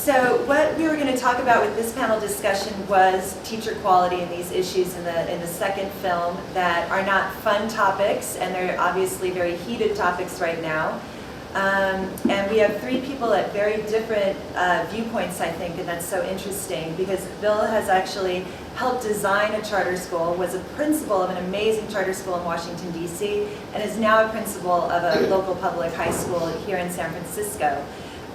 So what we were going to talk about with this panel discussion was teacher quality and these issues in the second film that are not fun topics, and they're obviously very heated topics right now. And we have three people at very different viewpoints, I think, and that's so interesting because Bill has actually helped design a charter school, was a principal of an amazing charter school in Washington, D.C., and is now a principal of a local public high school here in San Francisco.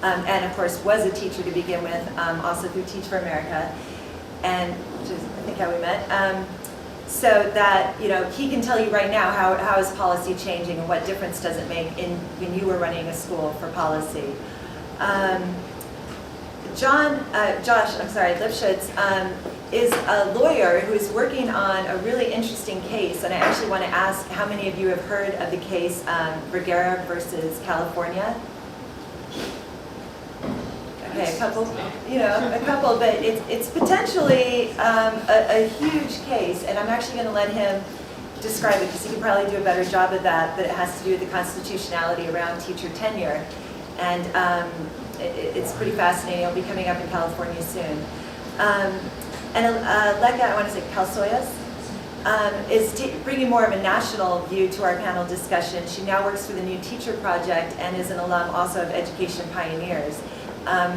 And of course was a teacher to begin with, also through Teach for America, and which is I think how we met. So that, you know, he can tell you right now how is policy changing and what difference does it make when you were running a school for policy. Josh Lipschutz is a lawyer who is working on a really interesting case, and I actually want to ask how many of you have heard of the case Vergara versus California? Okay, a couple, but it's potentially a huge case, and I'm actually going to let him describe it because he can probably do a better job of that, but it has to do with the constitutionality around teacher tenure, and it's pretty fascinating. It'll be coming up in California soon. Lecca, I want to say Calsoyas, is bringing more of a national view to our panel discussion. She now works for the New Teacher Project and is an alum also of Education Pioneers.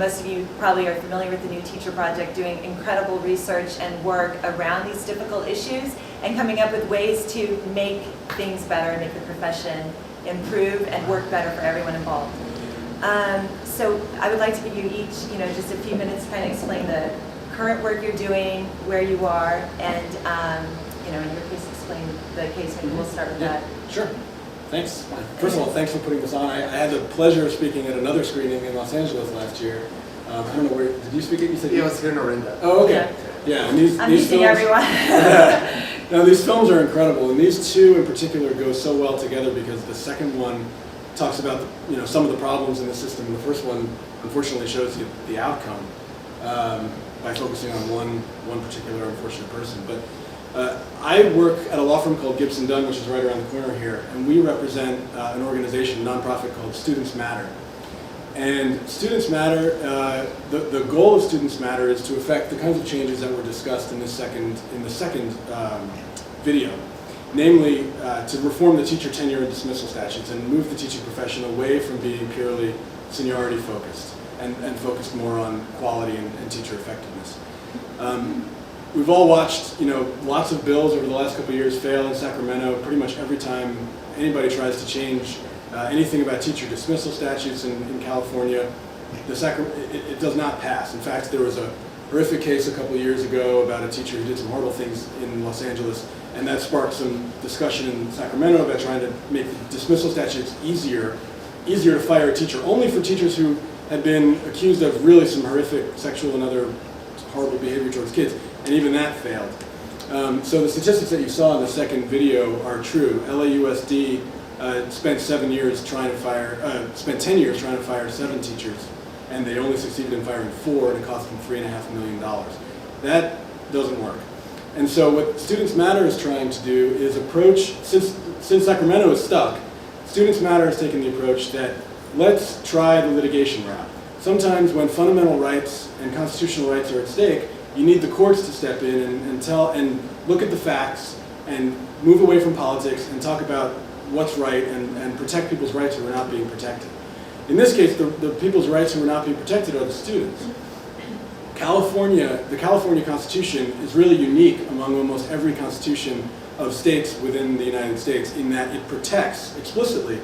Most of you probably are familiar with the New Teacher Project, doing incredible research and work around these difficult issues and coming up with ways to make things better, make the profession improve and work better for everyone involved. So I would like to give you each, just a few minutes to kind of explain the current work you're doing, where you are, and in your case, explain the case. Maybe we'll start with that. Sure. Thanks. First of all, thanks for putting this on. I had the pleasure of speaking at another screening in Los Angeles last year. I don't know where, did you speak it? You said I was here in Orinda. Oh, okay. Yeah, and these meeting films, everyone. No, these films are incredible, and these two in particular go so well together because the second one talks about some of the problems in the system, and the first one unfortunately shows you the outcome by focusing on one particular unfortunate person. But I work at a law firm called Gibson Dunn, which is right around the corner here, and we represent an organization, a nonprofit called Students Matter. And Students Matter, the goal of Students Matter is to affect the kinds of changes that were discussed in the second video, namely to reform the teacher tenure and dismissal statutes and move the teaching profession away from being purely seniority focused and focused more on quality and teacher effectiveness. We've all watched, lots of bills over the last couple of years fail in Sacramento. Pretty much every time anybody tries to change anything about teacher dismissal statutes in California, it does not pass. In fact, there was a horrific case a couple of years ago about a teacher who did some horrible things in Los Angeles, and that sparked some discussion in Sacramento about trying to make dismissal statutes easier to fire a teacher, only for teachers who had been accused of really some horrific sexual and other horrible behavior towards kids. And even that failed. So the statistics that you saw in the second video are true. LAUSD spent 10 years trying to fire 7 teachers, and they only succeeded in firing 4, and it cost them $3.5 million. That doesn't work. And so what Students Matter is trying to do is approach, since Sacramento is stuck, Students Matter has taken the approach that let's try the litigation route. Sometimes when fundamental rights and constitutional rights are at stake, you need the courts to step in and look at the facts and move away from politics and talk about what's right and protect people's rights who are not being protected. In this case, the people's rights who are not being protected are the students. The California Constitution is really unique among almost every constitution of states within the United States in that it protects explicitly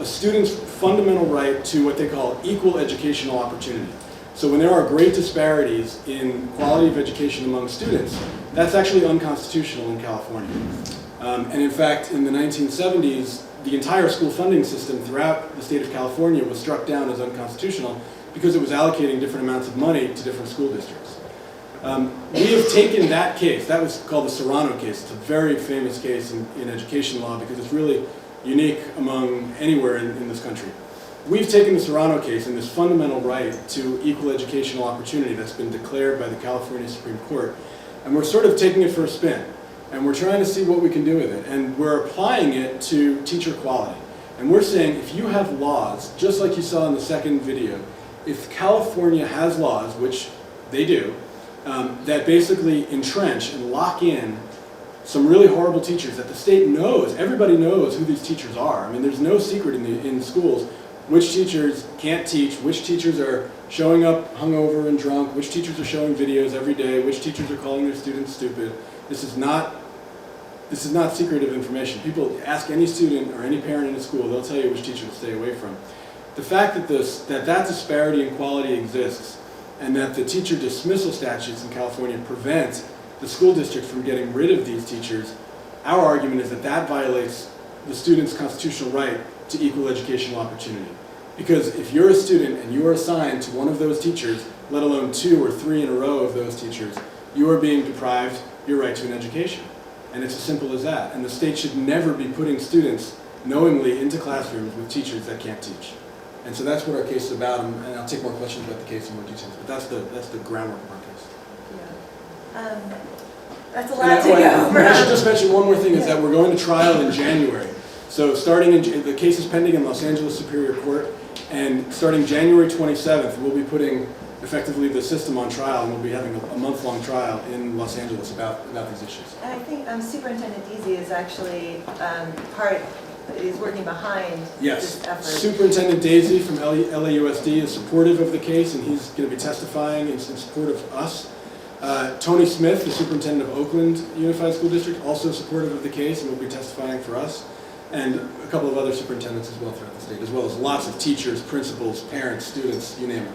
a student's fundamental right to what they call equal educational opportunity. So when there are great disparities in quality of education among students, that's actually unconstitutional in California. And in fact, in the 1970s, the entire school funding system throughout the state of California was struck down as unconstitutional because it was allocating different amounts of money to different school districts. We have taken that case, that was called the Serrano case. It's a very famous case in education law because it's really unique among anywhere in this country. We've taken the Serrano case and this fundamental right to equal educational opportunity that's been declared by the California Supreme Court, and we're sort of taking it for a spin. And we're trying to see what we can do with it. And we're applying it to teacher quality. And we're saying if you have laws, just like you saw in the second video, if California has laws, which they do, that basically entrench and lock in some really horrible teachers that the state knows, everybody knows who these teachers are. I mean, there's no secret in schools which teachers can't teach, which teachers are showing up hungover and drunk, which teachers are showing videos every day, which teachers are calling their students stupid. This is not secretive information. People ask any student or any parent in a school, they'll tell you which teacher to stay away from. The fact that that disparity in quality exists and that the teacher dismissal statutes in California prevent the school district from getting rid of these teachers, our argument is that that violates the student's constitutional right to equal educational opportunity. Because if you're a student and you are assigned to one of those teachers, let alone 2 or 3 in a row of those teachers, you are being deprived your right to an education. And it's as simple as that. And the state should never be putting students knowingly into classrooms with teachers that can't teach. And so that's what our case is about, and I'll take more questions about the case in more details, but that's the groundwork of our case. Yeah. That's a lot to go over. I should just mention one more thing, is that we're going to trial in January. So starting the case is pending in Los Angeles Superior Court, and starting January 27th, we'll be putting effectively the system on trial, and we'll be having a month-long trial in Los Angeles about these issues. And I think Superintendent Deasy is actually is working behind this effort. Superintendent Daisy from LAUSD is supportive of the case, and he's going to be testifying in support of us. Tony Smith, the superintendent of Oakland Unified School District, also supportive of the case and will be testifying for us. And a couple of other superintendents as well throughout the state, as well as lots of teachers, principals, parents, students, you name it.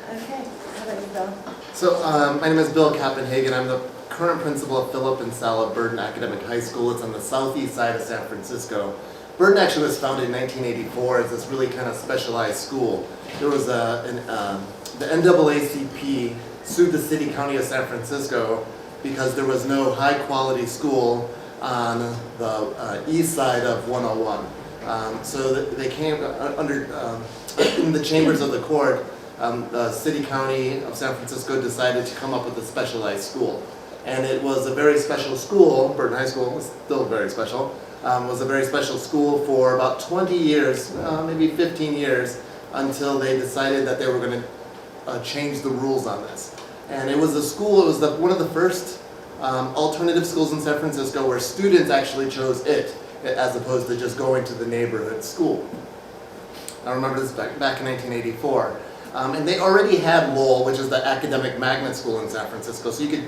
Okay, how about you, Bill? So my name is Bill Kappenhagen. I'm the current principal of Philip and Sala Burden Academic High School. It's on the southeast side of San Francisco. Burden actually was founded in 1984 as this really kind of specialized school. There was the NAACP sued the city county of San Francisco because there was no high quality school on the east side of 101. So they came in the chambers of the court. The city county of San Francisco decided to come up with a specialized school. And it was a very special school. Burden High School was still very special. Was a very special school for about 20 years, maybe 15 years, until they decided that they were going to change the rules on this. And it was a school, it was one of the first alternative schools in San Francisco where students actually chose it, as opposed to just going to the neighborhood school. I remember this back in 1984. And they already had Lowell, which is the academic magnet school in San Francisco, so you could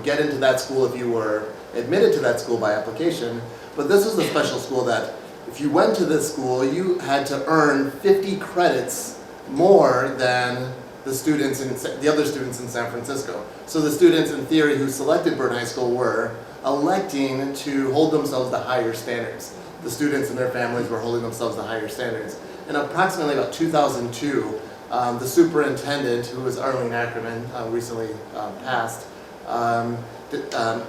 get into that school if you were admitted to that school by application. But this was a special school that if you went to this school, you had to earn 50 credits more than the other students in San Francisco. So the students in theory who selected Burden High School were electing to hold themselves to higher standards. The students and their families were holding themselves to higher standards. And approximately about 2002, the superintendent, who was Arlene Ackerman, recently passed,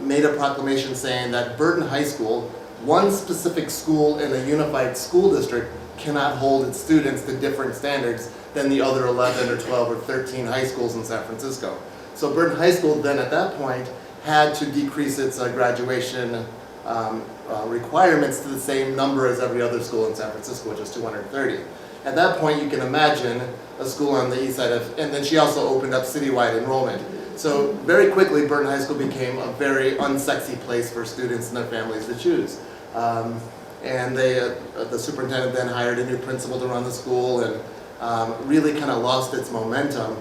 made a proclamation saying that Burden High School, one specific school in a unified school district, cannot hold its students to different standards than the other 11 or 12 or 13 high schools in San Francisco. So Burden High School then at that point had to decrease its graduation requirements to the same number as every other school in San Francisco, which is 230. At that point, you can imagine a school on the east side and then she also opened up citywide enrollment. So very quickly, Burden High School became a very unsexy place for students and their families to choose. And the superintendent then hired a new principal to run the school and really kind of lost its momentum.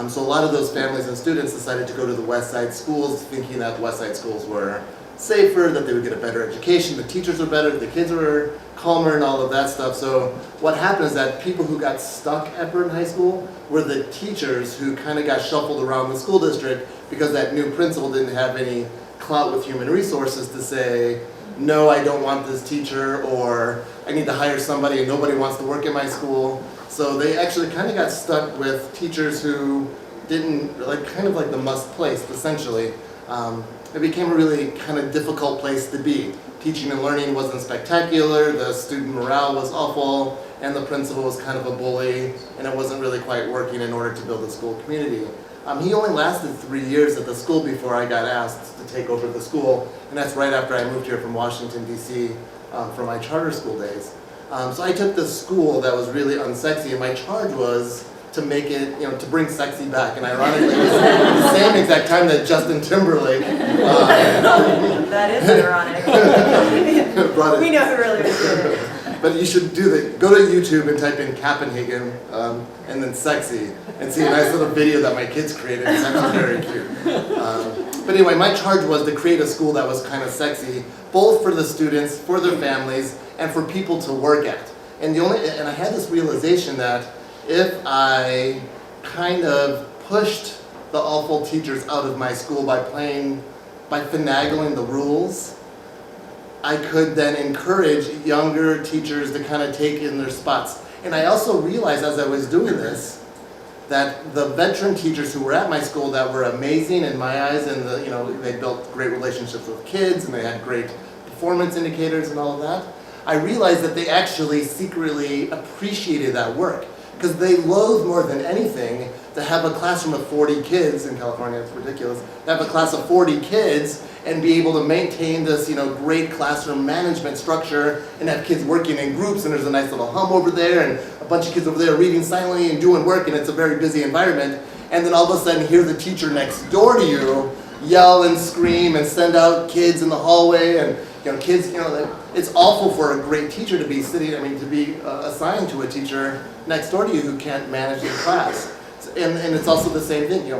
So a lot of those families and students decided to go to the west side schools, thinking that west side schools were safer, that they would get a better education, the teachers were better, the kids were calmer and all of that stuff. So what happened is that people who got stuck at Burden High School were the teachers who kind of got shuffled around the school district because that new principal didn't have any clout with human resources to say, no, I don't want this teacher, or I need to hire somebody and nobody wants to work at my school. So they actually kind of got stuck with teachers who didn't, kind of like the must place, essentially. It became a really kind of difficult place to be. Teaching and learning wasn't spectacular, the student morale was awful, and the principal was kind of a bully, and it wasn't really quite working in order to build a school community. He only lasted 3 years at the school before I got asked to take over the school, and that's right after I moved here from Washington, D.C. For my charter school days. So I took this school that was really unsexy, and my charge was to make it, to bring sexy back. And ironically, it was the same exact time that Justin Timberlake. That is ironic. We know who really was doing it. But you should go to YouTube and type in Copenhagen and then sexy and see a nice little video that my kids created. It's actually very cute. But anyway, my charge was to create a school that was kind of sexy, both for the students, for their families, and for people to work at. And I had this realization that if I kind of pushed the awful teachers out of my school by finagling the rules, I could then encourage younger teachers to kind of take in their spots. And I also realized as I was doing this, that the veteran teachers who were at my school that were amazing in my eyes, and they built great relationships with kids, and they had great performance indicators and all of that, I realized that they actually secretly appreciated that work, because they loathe more than anything to have a classroom of 40 kids, in California it's ridiculous, to have a class of 40 kids and be able to maintain this great classroom management structure and have kids working in groups, and there's a nice little hum over there and a bunch of kids over there reading silently and doing work, and it's a very busy environment. And then all of a sudden hear the teacher next door to you yell and scream and send out kids in the hallway, and kids, it's awful for a great teacher to be to be assigned to a teacher next door to you who can't manage the class. And it's also the same thing,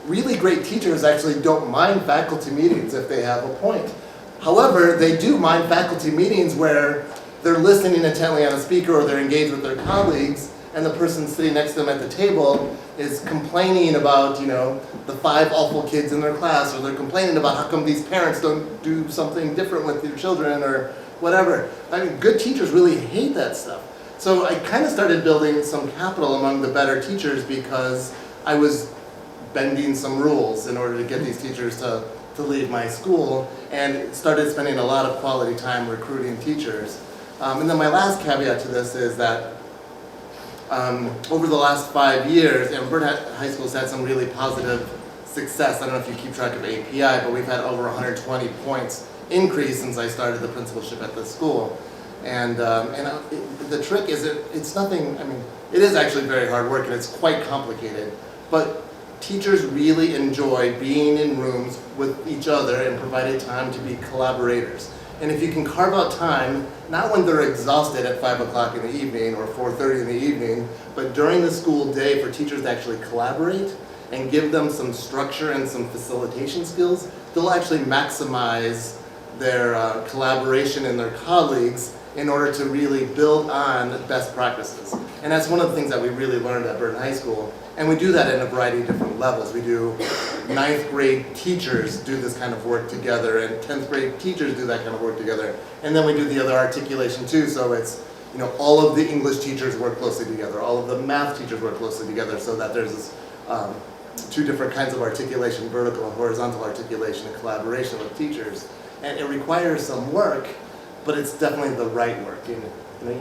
really great teachers actually don't mind faculty meetings if they have a point. However, they do mind faculty meetings where they're listening intently on a speaker, or they're engaged with their colleagues, and the person sitting next to them at the table is complaining about, the 5 awful kids in their class, or they're complaining about how come these parents don't do something different with their children, or whatever. Good teachers really hate that stuff. So I kind of started building some capital among the better teachers because I was bending some rules in order to get these teachers to leave my school, and started spending a lot of quality time recruiting teachers. And then my last caveat to this is that over the last 5 years, Burnett High School's had some really positive success. I don't know if you keep track of API, but we've had over 120 points increase since I started the principalship at the school. And the trick is it's nothing, it is actually very hard work, and it's quite complicated, but teachers really enjoy being in rooms with each other and provided time to be collaborators. And if you can carve out time, not when they're exhausted at 5 o'clock in the evening or 4:30 in the evening, but during the school day for teachers to actually collaborate and give them some structure and some facilitation skills, they'll actually maximize their collaboration and their colleagues in order to really build on best practices. And that's one of the things that we really learned at Burton High School. And we do that in a variety of different levels. We do 9th grade teachers do this kind of work together, and 10th grade teachers do that kind of work together. And then we do the other articulation too, so it's, all of the English teachers work closely together, all of the math teachers work closely together, so that there's this 2 different kinds of articulation, vertical and horizontal articulation and collaboration with teachers. And it requires some work, but it's definitely the right work. You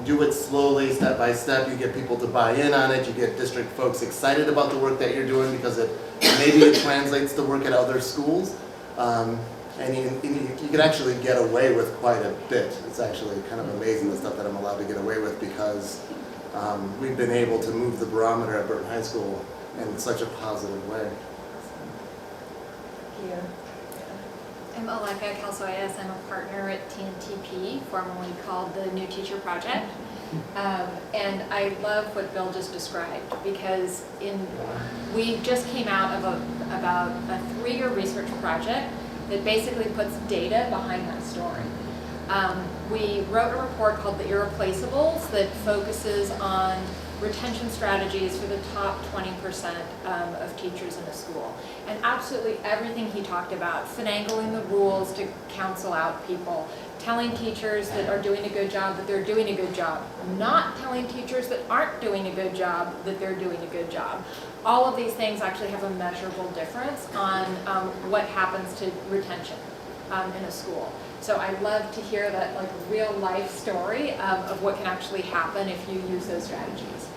do it slowly, step by step. You get people to buy in on it. You get district folks excited about the work that you're doing because maybe it translates to work at other schools. And you can actually get away with quite a bit. It's actually kind of amazing the stuff that I'm allowed to get away with because we've been able to move the barometer at Burton High School in such a positive way. Thank you. I'm Aleka Calsoyas. I'm a partner at TNTP, formerly called the New Teacher Project. And I love what Bill just described because we just came out of about a 3-year research project that basically puts data behind that story. We wrote a report called The Irreplaceables that focuses on retention strategies for the top 20% of teachers in a school. And absolutely everything he talked about, finagling the rules to counsel out people, telling teachers that are doing a good job that they're doing a good job, not telling teachers that aren't doing a good job that they're doing a good job. All of these things actually have a measurable difference on what happens to retention in a school. So I love to hear that real life story of what can actually happen if you use those strategies.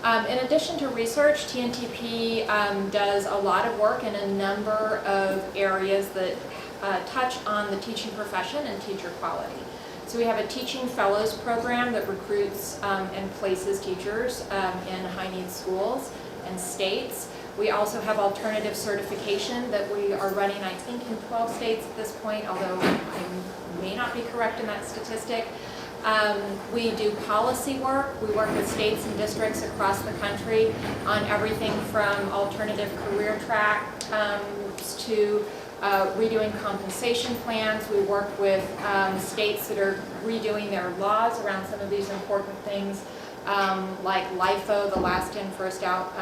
In addition to research, TNTP does a lot of work in a number of areas that touch on the teaching profession and teacher quality. So we have a teaching fellows program that recruits and places teachers in high-needs schools and states. We also have alternative certification that we are running, I think, in 12 states at this point, although I may not be correct in that statistic. We do policy work. We work with states and districts across the country on everything from alternative career tracks to redoing compensation plans. We work with states that are redoing their laws around some of these important things, like LIFO, the last in, first out,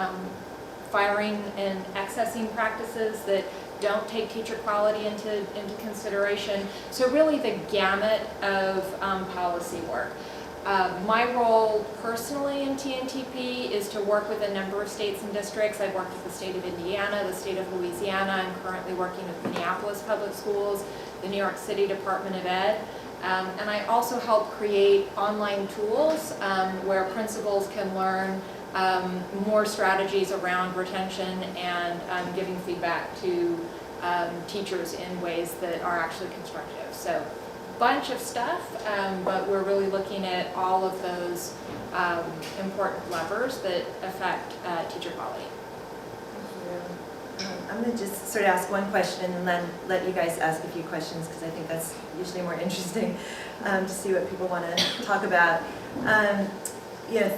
firing and accessing practices that don't take teacher quality into consideration. So really the gamut of policy work. My role personally in TNTP is to work with a number of states and districts. I've worked with the state of Indiana, the state of Louisiana. I'm currently working with Minneapolis Public Schools, the New York City Department of Ed. And I also help create online tools where principals can learn more strategies around retention and giving feedback to teachers in ways that are actually constructive. So bunch of stuff, but we're really looking at all of those important levers that affect teacher quality. Thank you. I'm going to just sort of ask one question and then let you guys ask a few questions, because I think that's usually more interesting to see what people want to talk about.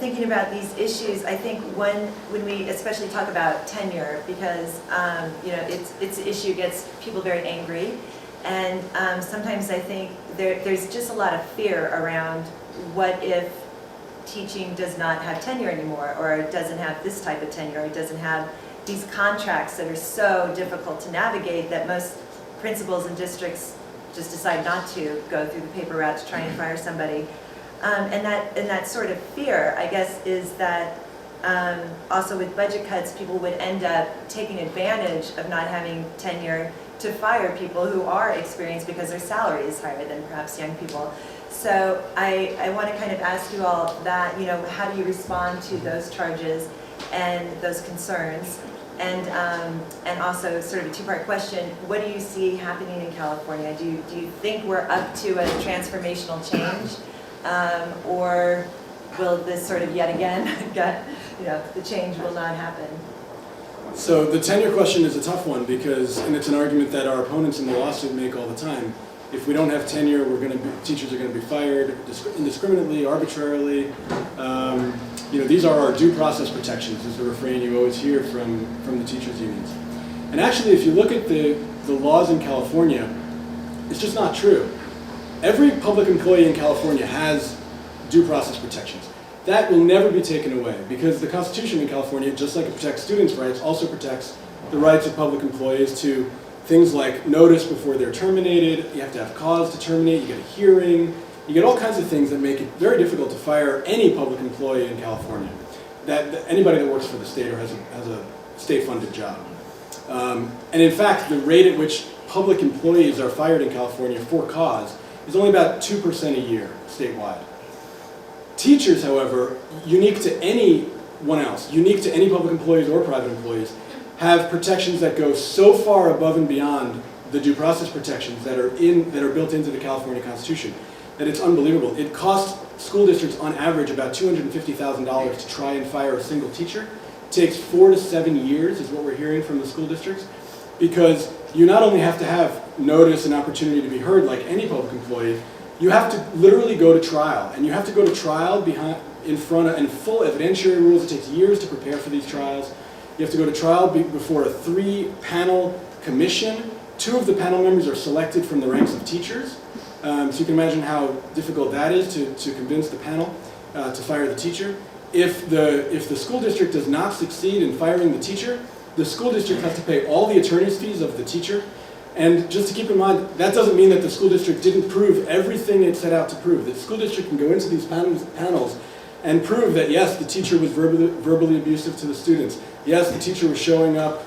Thinking about these issues, I think when we especially talk about tenure, because its issue gets people very angry, and sometimes I think there's just a lot of fear around what if teaching does not have tenure anymore, or it doesn't have this type of tenure, or it doesn't have these contracts that are so difficult to navigate that most principals and districts just decide not to go through the paper route to try and fire somebody. And that sort of fear, I guess, is that also with budget cuts, people would end up taking advantage of not having tenure to fire people who are experienced because their salary is higher than perhaps young people. So I want to kind of ask you all that, how do you respond to those charges and those concerns? And also sort of a two-part question, what do you see happening in California? Do you think we're up to a transformational change? Or will this sort of yet again get, the change will not happen? So the tenure question is a tough one because, and it's an argument that our opponents in the lawsuit make all the time. If we don't have tenure, teachers are going to be fired indiscriminately, arbitrarily. These are our due process protections, is the refrain you always hear from the teachers' unions. And actually, if you look at the laws in California, it's just not true. Every public employee in California has due process protections. That will never be taken away because the Constitution in California, just like it protects students' rights, also protects the rights of public employees to things like notice before they're terminated. You have to have cause to terminate. You get a hearing. You get all kinds of things that make it very difficult to fire any public employee in California. Anybody that works for the state or has a state-funded job. And in fact, the rate at which public employees are fired in California for cause is only about 2% a year statewide. Teachers, however, unique to anyone else, unique to any public employees or private employees, have protections that go so far above and beyond the due process protections that are built into the California Constitution that it's unbelievable. It costs school districts on average about $250,000 to try and fire a single teacher. It takes 4 to 7 years is what we're hearing from the school districts, because you not only have to have notice and opportunity to be heard like any public employee, you have to literally go to trial. And you have to go to trial in front of full evidentiary rules. It takes years to prepare for these trials. You have to go to trial before a 3-panel commission. 2 of the panel members are selected from the ranks of teachers. So you can imagine how difficult that is to convince the panel to fire the teacher. If the school district does not succeed in firing the teacher, the school district has to pay all the attorney's fees of the teacher. And just to keep in mind, that doesn't mean that the school district didn't prove everything it set out to prove. The school district can go into these panels and prove that, yes, the teacher was verbally abusive to the students. Yes, the teacher was showing up,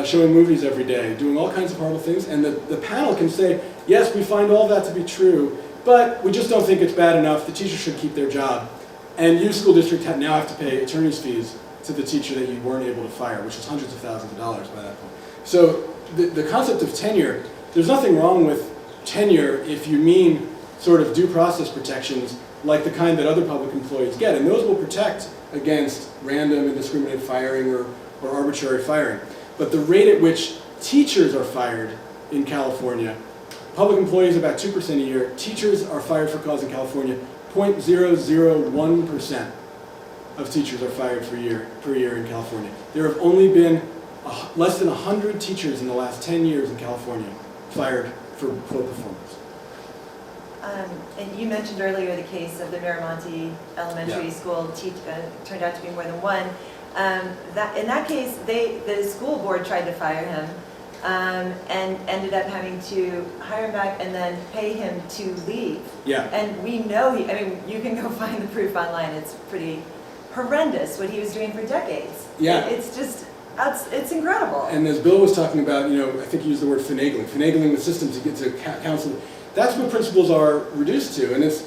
showing movies every day, doing all kinds of horrible things. And the panel can say, yes, we find all that to be true, but we just don't think it's bad enough. The teacher should keep their job. And you, school district, now have to pay attorney's fees to the teacher that you weren't able to fire, which is hundreds of thousands of dollars by that point. So the concept of tenure, there's nothing wrong with tenure if you mean sort of due process protections like the kind that other public employees get, and those will protect against random indiscriminate firing or arbitrary firing. But the rate at which teachers are fired in California, public employees about 2% a year, teachers are fired for cause in California, 0.001% of teachers are fired per year in California. There have only been less than 100 teachers in the last 10 years in California fired for poor performance. And you mentioned earlier the case of the Miramonte Elementary School turned out to be more than one. In that case, the school board tried to fire him and ended up having to hire him back and then pay him to leave. Yeah. And we know, you can go find the proof online. It's pretty horrendous what he was doing for decades. Yeah. It's incredible. And as Bill was talking about, I think he used the word finagling the system to get to counsel. That's what principals are reduced to, and it's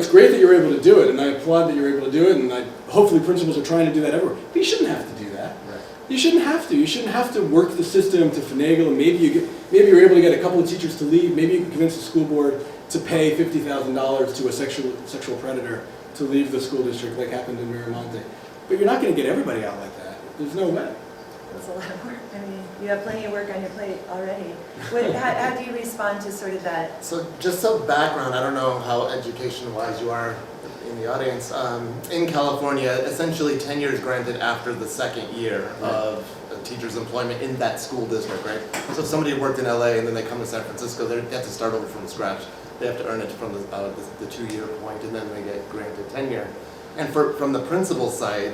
great that you're able to do it, and I applaud that you're able to do it, and hopefully principals are trying to do that everywhere. But you shouldn't have to do that. Right. You shouldn't have to. You shouldn't have to work the system to finagle, and maybe you're able to get a couple of teachers to leave. Maybe you can convince the school board to pay $50,000 to a sexual predator to leave the school district, like happened in Miramonte. But you're not going to get everybody out like that. There's no way. That's a lot of work. You have plenty of work on your plate already. How do you respond to sort of that? So just some background, I don't know how education-wise you are in the audience. In California, essentially tenure is granted after the second year of a teacher's employment in that school district, right? So if somebody worked in LA and then they come to San Francisco, they have to start over from scratch. They have to earn it from the 2-year point, and then they get granted tenure. And from the principal side,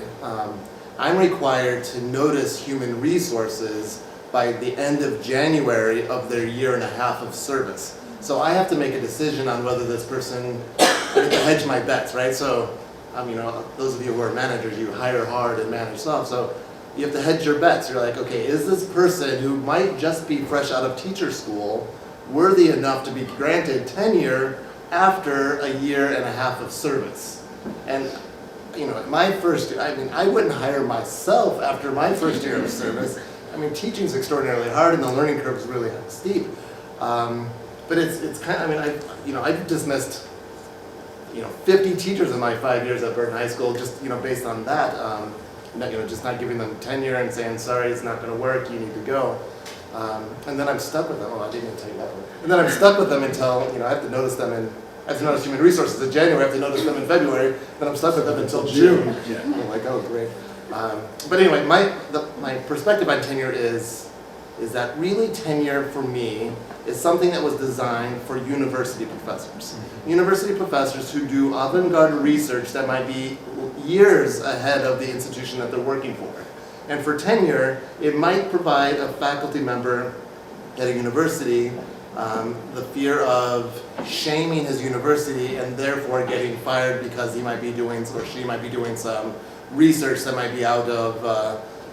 I'm required to notice human resources by the end of January of their 1.5 years of service. So I have to make a decision on whether this person, I have to hedge my bets, right? So, those of you who are managers, you hire hard and manage stuff. So you have to hedge your bets. You're like, okay, is this person who might just be fresh out of teacher school worthy enough to be granted tenure after 1.5 years of service? And my first, I wouldn't hire myself after my first year of service. Teaching's extraordinarily hard and the learning curve is really steep. But it's kind of, I've dismissed, 50 teachers in my 5 years at Burton High School just, based on that. Just not giving them tenure and saying, sorry, it's not going to work, you need to go. And then I'm stuck with them. Oh, I didn't even tell you that one. And then I'm stuck with them until, I have to notice them I have to notice human resources in January, I have to notice them in February, then I'm stuck with them until June. Yeah. I'm like, oh, great. But anyway, my perspective on tenure is that really tenure for me is something that was designed for university professors. University professors who do avant-garde research that might be years ahead of the institution that they're working for. And for tenure, it might provide a faculty member at a university the fear of shaming his university and therefore getting fired because he might be doing, or she might be doing some research that might be out of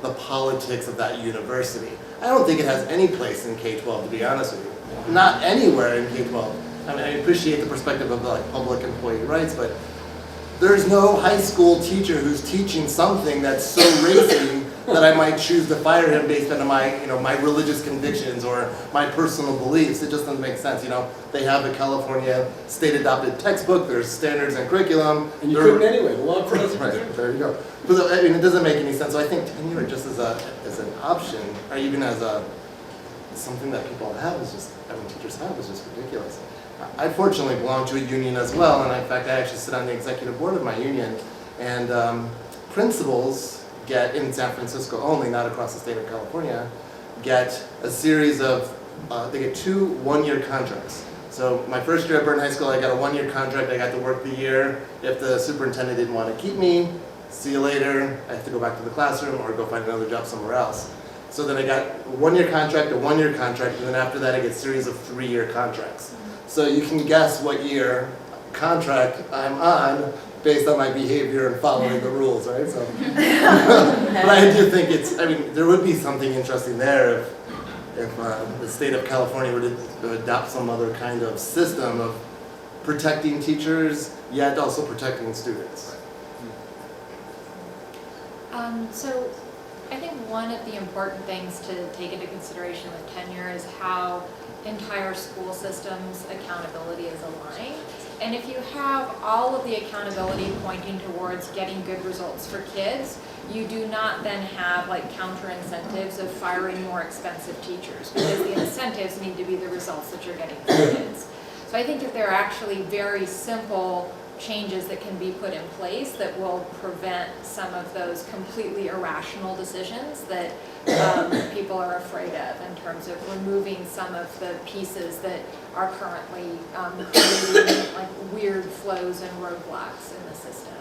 the politics of that university. I don't think it has any place in K-12, to be honest with you. Not anywhere in K-12. I appreciate the perspective of public employee rights, but there's no high school teacher who's teaching something that's so racy that I might choose to fire him based on my religious convictions or my personal beliefs. It just doesn't make sense. They have a California state-adopted textbook. There's standards and curriculum. And you couldn't anyway. The law provides right. There you go. But it doesn't make any sense. So I think tenure just as an option, or even as something that people have is just, teachers have is just ridiculous. I fortunately belong to a union as well, and in fact I actually sit on the executive board of my union, and principals get, in San Francisco only, not across the state of California, get a series of, they get 2 1-year contracts. So my first year at Burton High School, I got a 1-year contract. I got to work the year. If the superintendent didn't want to keep me, see you later. I have to go back to the classroom or go find another job somewhere else. So then I got a 1-year contract, a 1-year contract, and then after that I get a series of 3-year contracts. So you can guess what year contract I'm on based on my behavior and following the rules, right? So, but I do think there would be something interesting there if the state of California were to adopt some other kind of system of protecting teachers, yet also protecting students. So I think one of the important things to take into consideration with tenure is how entire school systems accountability is aligned. And if you have all of the accountability pointing towards getting good results for kids, you do not then have like counter incentives of firing more expensive teachers, because the incentives need to be the results that you're getting for kids. So I think that there are actually very simple changes that can be put in place that will prevent some of those completely irrational decisions that people are afraid of, in terms of removing some of the pieces that are currently creating like weird flows and roadblocks in the system.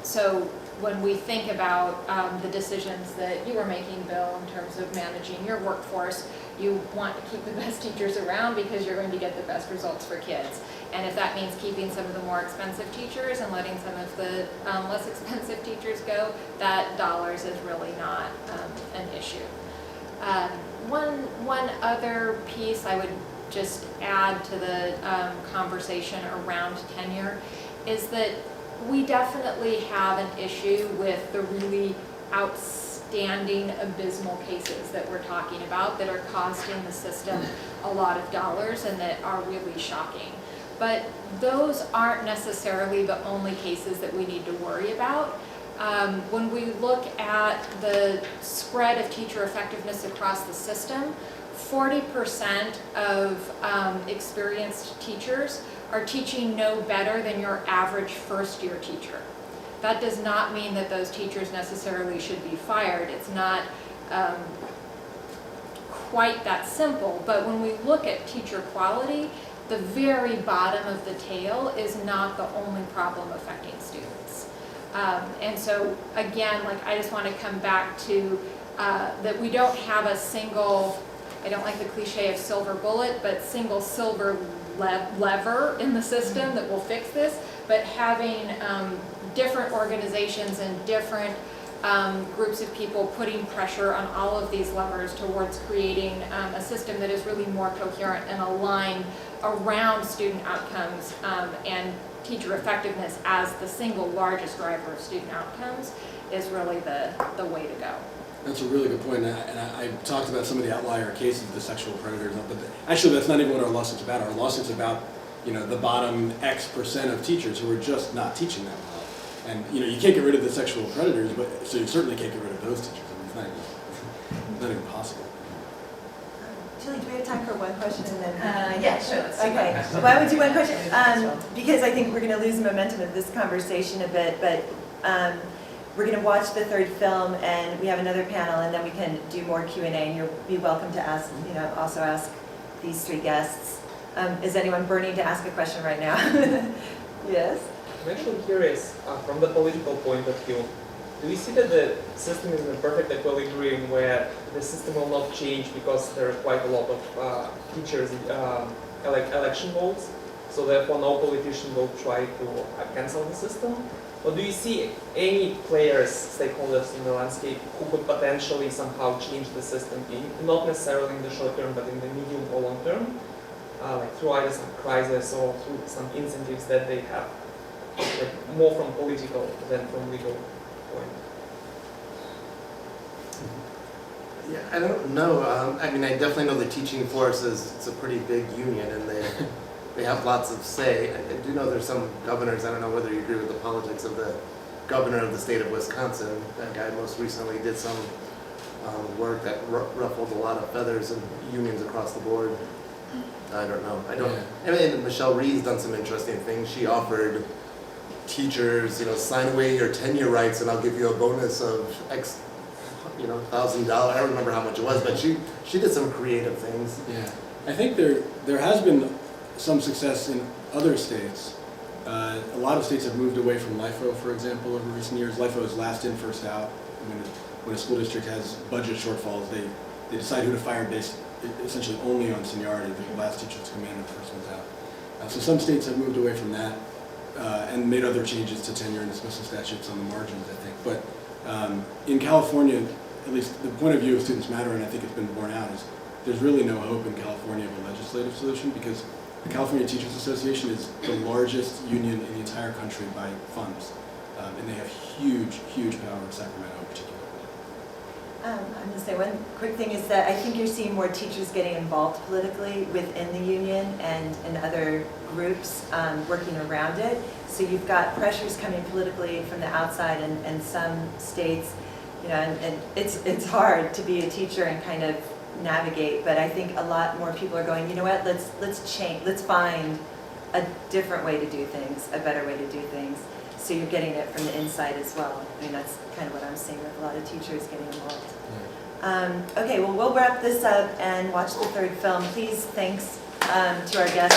So when we think about the decisions that you were making, Bill, in terms of managing your workforce, you want to keep the best teachers around because you're going to get the best results for kids. And if that means keeping some of the more expensive teachers and letting some of the less expensive teachers go, that dollars is really not an issue. One other piece I would just add to the conversation around tenure is that we definitely have an issue with the really outstanding, abysmal cases that we're talking about that are costing the system a lot of dollars and that are really shocking. But those aren't necessarily the only cases that we need to worry about. When we look at the spread of teacher effectiveness across the system, 40% of experienced teachers are teaching no better than your average first-year teacher. That does not mean that those teachers necessarily should be fired. It's not quite that simple, but when we look at teacher quality, the very bottom of the tail is not the only problem affecting students. And so again, like, I just want to come back to that we don't have a single, I don't like the cliche of silver bullet, but single silver lever in the system that will fix this, but having different organizations and different groups of people putting pressure on all of these levers towards creating a system that is really more coherent and aligned around student outcomes and teacher effectiveness as the single largest driver of student outcomes is really the way to go. That's a really good point, and I talked about some of the outlier cases of the sexual predators, but actually that's not even what our lawsuit's about. Our lawsuit's about, the bottom X% of teachers who are just not teaching that well. And you can't get rid of the sexual predators, but so you certainly can't get rid of those teachers. I mean, it's not even possible. Julie, do we have time for one question and then? Yeah, sure. Let's do Okay. one question. Well, I would do one question because I think we're going to lose the momentum of this conversation a bit, but we're going to watch the third film and we have another panel and then we can do more Q&A and you'll be welcome to ask, also ask these three guests. Is anyone burning to ask a question right now? Yes? I'm actually curious, from the political point of view, do we see that the system is in a perfect equilibrium where the system will not change because there are quite a lot of teachers election votes, so therefore no politician will try to cancel the system? Or do you see any players, stakeholders in the landscape who could potentially somehow change the system, not necessarily in the short term, but in the medium or long term, like through either some crisis or through some incentives that they have, like more from political than from legal point? Yeah, I don't know. I mean, I definitely know the teaching force it's a pretty big union, and they have lots of say. I do know there's some governors. I don't know whether you agree with the politics of the governor of the state of Wisconsin. That guy most recently did some work that ruffled a lot of feathers and unions across the board. I don't know. I mean, Michelle Rhee's done some interesting things. She offered teachers, sign away your tenure rights, and I'll give you a bonus of X, $1,000. I don't remember how much it was, but she did some creative things. Yeah, I think there has been some success in other states. A lot of states have moved away from LIFO, for example, over recent years. LIFO is last in, first out. When a school district has budget shortfalls, they decide who to fire based essentially only on seniority. The last teacher to come in and the first one's out. So some states have moved away from that and made other changes to tenure and dismissal statutes on the margins, I think. But in California, at least the point of view of Students Matter, and I think it's been borne out, is there's really no hope in California of a legislative solution because the California Teachers Association is the largest union in the entire country by funds, and they have huge, huge power in Sacramento in particular. I'm going to say one quick thing is that I think you're seeing more teachers getting involved politically within the union and in other groups working around it. So you've got pressures coming politically from the outside and some states, you know, and it's hard to be a teacher and kind of navigate, but I think a lot more people are going, you know what, let's change, let's find a different way to do things, a better way to do things. So you're getting it from the inside as well. I mean, that's kind of what I'm seeing with a lot of teachers getting involved. Okay, well, we'll wrap this up and watch the third film. Please, thanks to our guests.